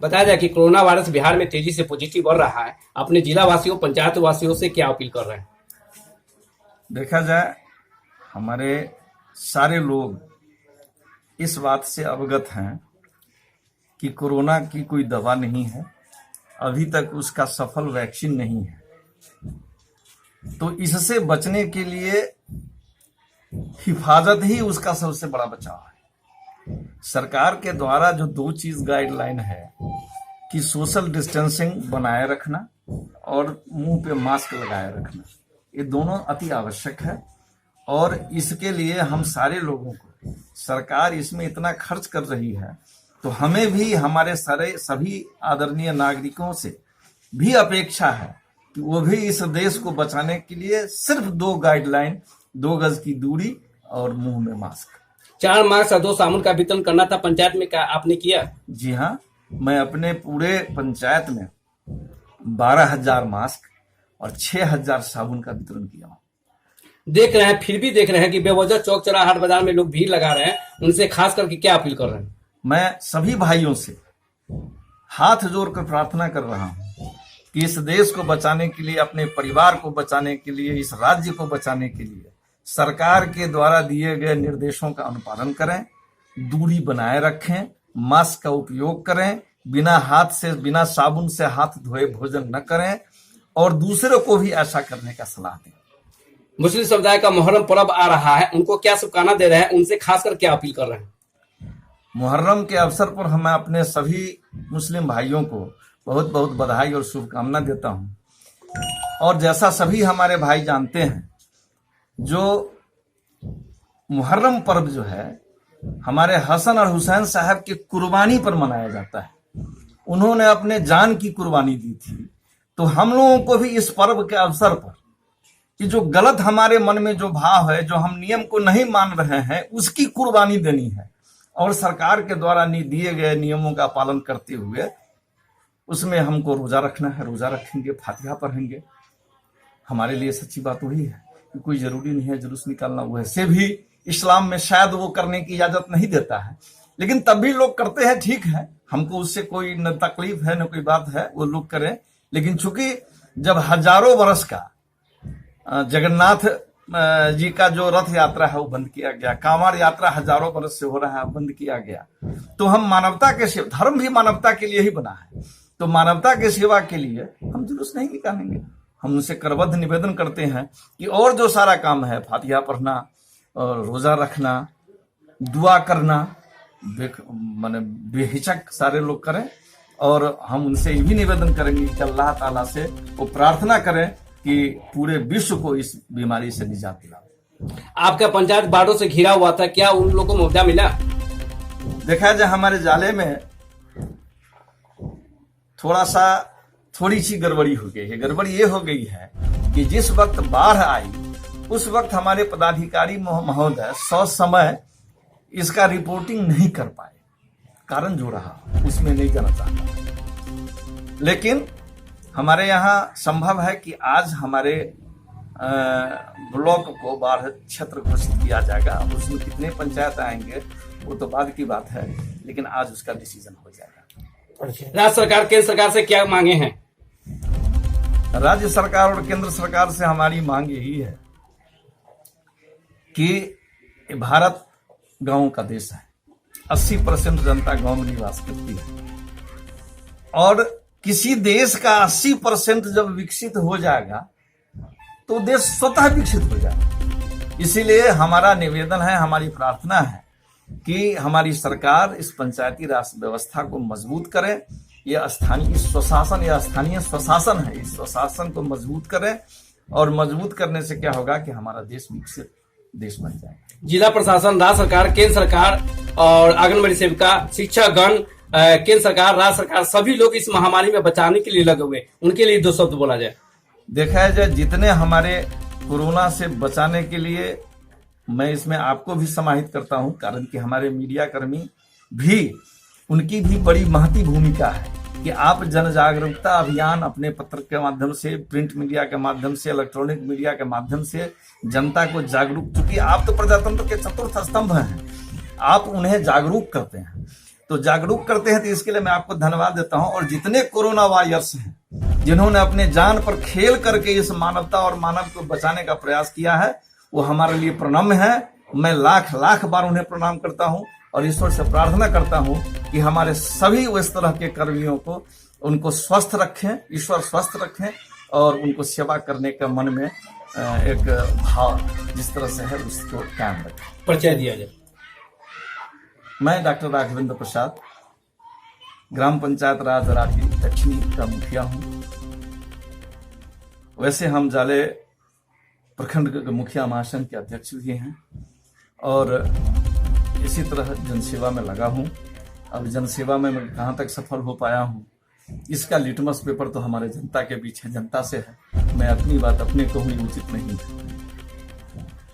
बताया जाए कि कोरोना वायरस बिहार में तेजी से पॉजिटिव बढ़ रहा है। अपने जिला वासियों, पंचायत वासियों से क्या अपील कर रहे हैं? देखा जाए, हमारे सारे लोग इस बात से अवगत हैं कि कोरोना की कोई दवा नहीं है, अभी तक उसका सफल वैक्सीन नहीं है। तो इससे बचने के लिए हिफाजत ही उसका सबसे बड़ा बचाव है। सरकार के द्वारा जो 2 चीज गाइडलाइन है कि सोशल डिस्टेंसिंग बनाए रखना और मुंह पे मास्क लगाए रखना, ये दोनों अति आवश्यक है। और इसके लिए हम सारे लोगों को, सरकार इसमें इतना खर्च कर रही है तो हमें भी, हमारे सारे सभी आदरणीय नागरिकों से भी अपेक्षा है कि वो भी इस देश को बचाने के लिए सिर्फ 2 गाइडलाइन, 2 गज की दूरी और मुंह में मास्क। 4 मास्क और 2 साबुन का वितरण करना था पंचायत में, क्या आपने किया? जी हाँ, मैं अपने पूरे पंचायत में 12,000 मास्क और 6,000 साबुन का वितरण किया हूँ। देख रहे हैं, फिर भी देख रहे हैं कि बेवजह चौक चौराहा हाट बाजार में लोग भीड़ लगा रहे हैं, उनसे खास करके क्या अपील कर रहे हैं? मैं सभी भाइयों से हाथ जोड़कर प्रार्थना कर रहा हूं कि इस देश को बचाने के लिए, अपने परिवार को बचाने के लिए, इस राज्य को बचाने के लिए सरकार के द्वारा दिए गए निर्देशों का अनुपालन करें, दूरी बनाए रखें, मास्क का उपयोग करें, बिना हाथ से, बिना साबुन से हाथ धोए भोजन न करें और दूसरों को भी ऐसा करने का सलाह दें। मुस्लिम समुदाय का मुहर्रम पर्व आ रहा है, उनको क्या शुभकामना दे रहे हैं, उनसे खासकर क्या अपील कर रहे हैं? मुहर्रम के अवसर पर मैं अपने सभी मुस्लिम भाइयों को बहुत बहुत बधाई और शुभकामना देता हूं। और जैसा सभी हमारे भाई जानते हैं, जो मुहर्रम पर्व जो है हमारे हसन और हुसैन साहब की कुर्बानी पर मनाया जाता है। उन्होंने अपने जान की कुर्बानी दी थी। तो हम लोगों को भी इस पर्व के अवसर पर कि जो गलत हमारे मन में जो भाव है, जो हम नियम को नहीं मान रहे हैं, उसकी कुर्बानी देनी है और सरकार के द्वारा दिए गए नियमों का पालन करते हुए उसमें हमको रोजा रखना है। रोजा रखेंगे, फातिहा पढ़ेंगे। हमारे लिए सच्ची बात वही है कि कोई जरूरी नहीं है जुलूस निकालना। वैसे भी इस्लाम में शायद वो करने की इजाजत नहीं देता है, लेकिन तब भी लोग करते हैं। ठीक है, हमको उससे कोई न तकलीफ है न कोई बात है, वो लोग करें। लेकिन चूंकि जब हजारों वर्ष का जगन्नाथ जी का जो रथ यात्रा है वो बंद किया गया, कांवड़ यात्रा हजारों वर्ष से हो रहा है, बंद किया गया, तो हम मानवता के सेवा, धर्म भी मानवता के लिए ही बना है, तो मानवता के सेवा के लिए हम जुलूस नहीं निकालेंगे। हम उनसे करबद्ध निवेदन करते हैं कि और जो सारा काम है, फातिहा पढ़ना और रोजा रखना, दुआ करना, माने बेहिचक सारे लोग करें। और हम उनसे ये भी निवेदन करेंगे कि अल्लाह ताला से वो प्रार्थना करें कि पूरे विश्व को इस बीमारी से निजात दिलाए। आपका पंचायत बाढ़ों से घिरा हुआ था, क्या उन लोगों को मुआवजा मिला? देखा जाए, हमारे जाले में थोड़ी सी गड़बड़ी हो गई है। गड़बड़ी ये हो गई है कि जिस वक्त बाढ़ आई उस वक्त हमारे पदाधिकारी महोदय ससमय इसका रिपोर्टिंग नहीं कर पाए। कारण जो रहा उसमें नहीं जाना चाहता, लेकिन हमारे यहाँ संभव है कि आज हमारे ब्लॉक को बाढ़ क्षेत्र घोषित किया जाएगा। अब उसमें कितने पंचायत आएंगे वो तो बाद की बात है, लेकिन आज उसका डिसीजन हो जाएगा। राज्य सरकार, केंद्र सरकार से क्या मांगे हैं? राज्य सरकार और केंद्र सरकार से हमारी मांग यही है कि भारत गांव का देश है। 80% जनता गांव में निवास करती है और किसी देश का 80% जब विकसित हो जाएगा तो देश स्वतः विकसित हो जाएगा। इसीलिए हमारा निवेदन है, हमारी प्रार्थना है कि हमारी सरकार इस पंचायती राज व्यवस्था को मजबूत करे। यह स्थानीय स्वशासन या स्थानीय स्वशासन है, इस स्वशासन को मजबूत करें और मजबूत करने से क्या होगा कि हमारा देश विकसित देश बन जाएगा। जिला प्रशासन, राज्य सरकार, केंद्र सरकार और आंगनबाड़ी सेविका, शिक्षकगण, केंद्र सरकार, राज्य सरकार, सभी लोग इस महामारी में बचाने के लिए लगे हुए, उनके लिए 2 शब्द बोला जाए। देखा जाए, जितने हमारे कोरोना से बचाने के लिए, मैं इसमें आपको भी समाहित करता हूं, कारण कि हमारे मीडिया कर्मी भी, उनकी भी बड़ी महती भूमिका है कि आप जन जागरूकता अभियान अपने पत्र के माध्यम से, प्रिंट मीडिया के माध्यम से, इलेक्ट्रॉनिक मीडिया के माध्यम से जनता को जागरूक, चूंकि आप तो प्रजातंत्र के चतुर्थ स्तंभ हैं, आप उन्हें जागरूक करते हैं। तो जागरूक करते हैं, तो इसके लिए मैं आपको धन्यवाद देता हूं। और जितने कोरोना वॉरियर्स हैं जिन्होंने अपने जान पर खेल करके इस मानवता और मानव को बचाने का प्रयास किया है, वो हमारे लिए प्रणम्य है। मैं लाख लाख बार उन्हें प्रणाम करता हूं और ईश्वर से प्रार्थना करता हूं कि हमारे सभी उस तरह के कर्मियों को, उनको स्वस्थ रखें, ईश्वर स्वस्थ रखें और उनको सेवा करने का मन में एक भाव जिस तरह से है उसको कायम रखें। परिचय दिया जाए। मैं डॉक्टर राघवेंद्र प्रसाद, ग्राम पंचायत राज राठी दक्षिणी का मुखिया हूं। वैसे हम जाले प्रखंड के मुखिया महासंघ के अध्यक्ष भी हैं और इसी तरह जनसेवा में लगा हूं। अब जनसेवा में मैं कहां तक सफल हो पाया हूं, इसका लिटमस पेपर तो हमारे जनता के बीच है, जनता से है। मैं अपनी बात अपने कहूं उचित नहीं है।